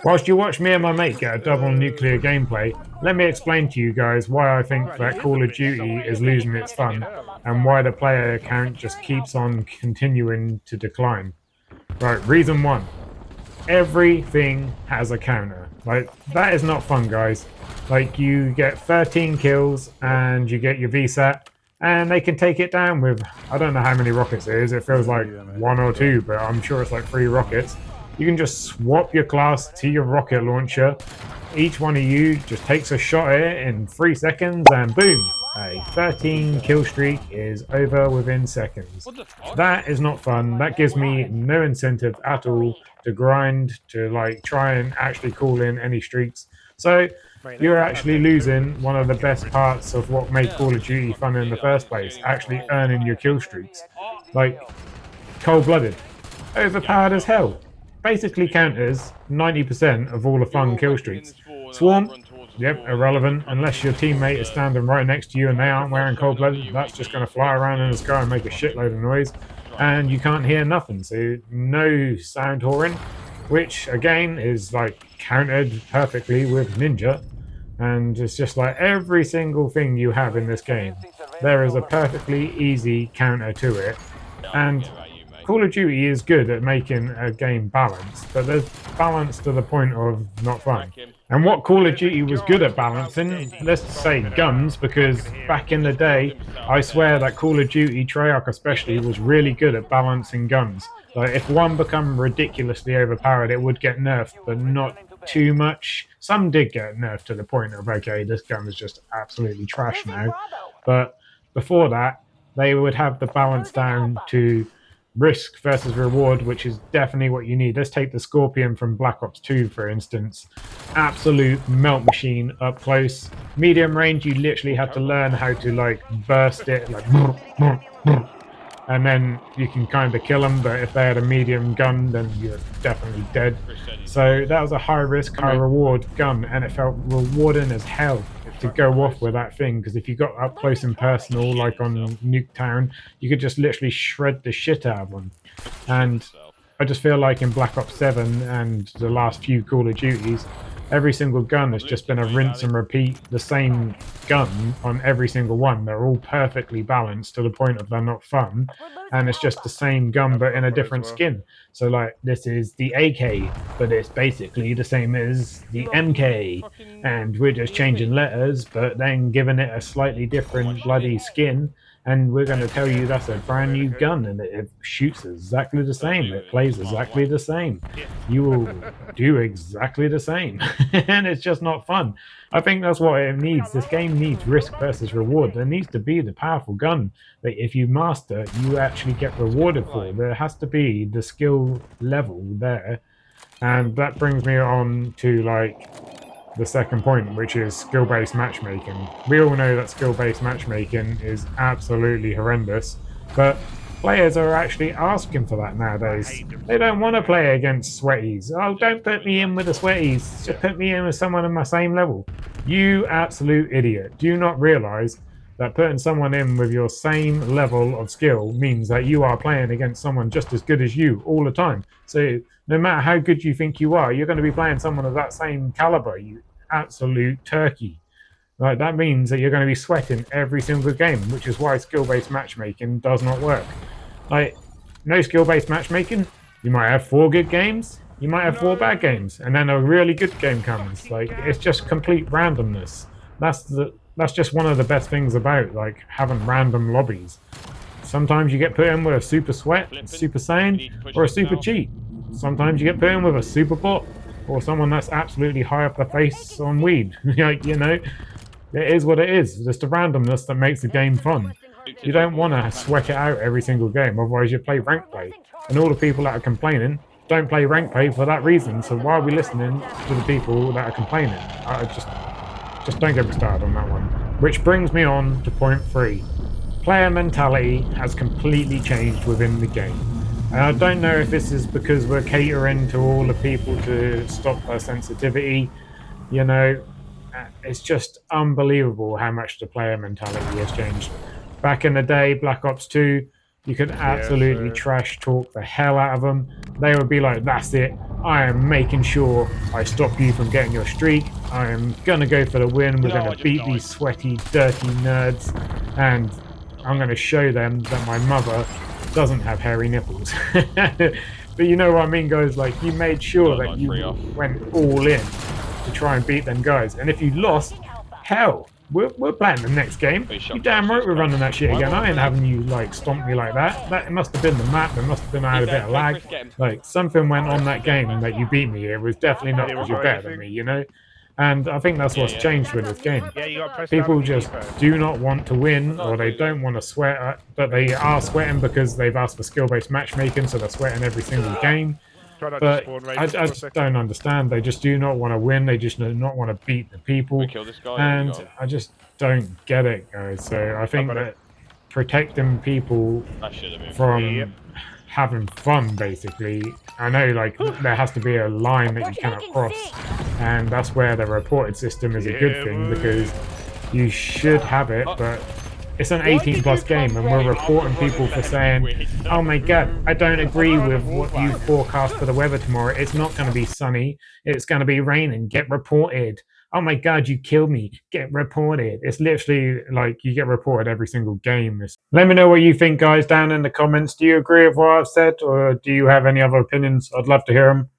Whilst you watch me and my mate get a double nuclear gameplay, let me explain to you guys why I think that Call of Duty is losing its fun and why the player count just keeps on continuing to decline. Right, reason one. Everything has a counter. Like, that is not fun, guys. Like, you get 13 kills and you get your VSAT, and they can take it down with, I don't know how many rockets it is. It feels like one or two, but I'm sure it's like 3 rockets. You can just swap your class to your rocket launcher. Each one of you just takes a shot at it in 3 seconds, and boom, a 13 kill streak is over within seconds. That is not fun. That gives me no incentive at all to grind, to like try and actually call in any streaks. So you're actually losing one of the best parts of what made Call of Duty fun in the first place, actually earning your kill streaks. Like, cold-blooded, overpowered as hell. Basically counters 90% of all the fun kill streaks. Swarm, yep, irrelevant. Unless your teammate is standing right next to you and they aren't wearing cold-blooded, that's just going to fly around in the sky and make a shitload of noise. And you can't hear nothing, so no sound whoring, which again is like countered perfectly with Ninja. And it's just like every single thing you have in this game, there is a perfectly easy counter to it. And Call of Duty is good at making a game balanced, but there's balance to the point of not fun. And what Call of Duty was good at balancing, let's say guns, because back in the day, I swear that Call of Duty Treyarch especially was really good at balancing guns. Like if one become ridiculously overpowered, it would get nerfed, but not too much. Some did get nerfed to the point of, okay, this gun is just absolutely trash now. But before that, they would have the balance down to risk versus reward, which is definitely what you need. Let's take the Scorpion from Black Ops 2, for instance. Absolute melt machine up close. Medium range, you literally had to learn how to like burst it, like, and then you can kind of kill them. But if they had a medium gun, then you're definitely dead. So that was a high risk, high reward gun, and it felt rewarding as hell to go off with that thing, because if you got up close and personal, like on Nuketown, you could just literally shred the shit out of them. And I just feel like in Black Ops 7 and the last few Call of Duties, every single gun has just been a rinse and repeat the same gun on every single one. They're all perfectly balanced to the point of they're not fun, and it's just the same gun but in a different skin. So like this is the AK, but it's basically the same as the MK, and we're just changing letters but then giving it a slightly different bloody skin, and we're going to tell you that's a brand new gun and it shoots exactly the same, it plays exactly the same, you will do exactly the same. And it's just not fun. I think that's what it needs. This game needs risk versus reward. There needs to be the powerful gun that if you master, you actually get rewarded for. There has to be the skill level there. And that brings me on to like the second point, which is skill-based matchmaking. We all know that skill-based matchmaking is absolutely horrendous, but players are actually asking for that nowadays. They don't want to play against sweaties. Oh, don't put me in with the sweaties. Just put me in with someone on my same level. You absolute idiot. Do you not realize that putting someone in with your same level of skill means that you are playing against someone just as good as you all the time? So no matter how good you think you are, you're going to be playing someone of that same caliber, you absolute turkey. Like, that means that you're going to be sweating every single game, which is why skill-based matchmaking does not work. Like, no skill-based matchmaking, you might have 4 good games, you might have 4 bad games, and then a really good game comes. Like, it's just complete randomness. That's just one of the best things about like having random lobbies. Sometimes you get put in with a super sweat, a super saiyan, or a super cheat. Sometimes you get put in with a super bot, or someone that's absolutely high up the face on weed. Like, you know, it is what it is. It's the randomness that makes the game fun. You don't want to sweat it out every single game, otherwise you play rank play. And all the people that are complaining don't play rank play for that reason. So why are we listening to the people that are complaining? I just don't get me started on that one. Which brings me on to point 3. Player mentality has completely changed within the game. And I don't know if this is because we're catering to all the people to stop their sensitivity. You know, it's just unbelievable how much the player mentality has changed. Back in the day, Black Ops 2, you could absolutely trash talk the hell out of them. They would be like, that's it, I am making sure I stop you from getting your streak. I am gonna go for the win. We're gonna beat these sweaty, dirty nerds, and I'm gonna show them that my mother doesn't have hairy nipples. But you know what I mean, guys? Like, you made sure that you went all in to try and beat them guys. And if you lost, hell, we're playing the next game. You damn right we're running that shit again. I ain't having you like stomp me like that. That it must have been the map. There must have been I had a bit of lag. Like something went on that game that you beat me. It was definitely not because you're better than me, you know. And I think that's what's changed with this game. People just do not want to win, or they don't want to sweat, but they are sweating because they've asked for skill-based matchmaking, so they're sweating every single game. But I just don't understand. They just do not want to win. They just do not want to beat the people, and I just don't get it, guys. So I think that protecting people from having fun, basically, I know like there has to be a line that you cannot cross, and that's where the reported system is a good thing because you should have it, but it's an 18 plus game and we're reporting people for saying, oh my god, I don't agree with what you forecast for the weather tomorrow. It's not going to be sunny. It's going to be raining. Get reported. Oh my god, you killed me. Get reported. It's literally like you get reported every single game. Let me know what you think, guys, down in the comments. Do you agree with what I've said or do you have any other opinions? I'd love to hear them.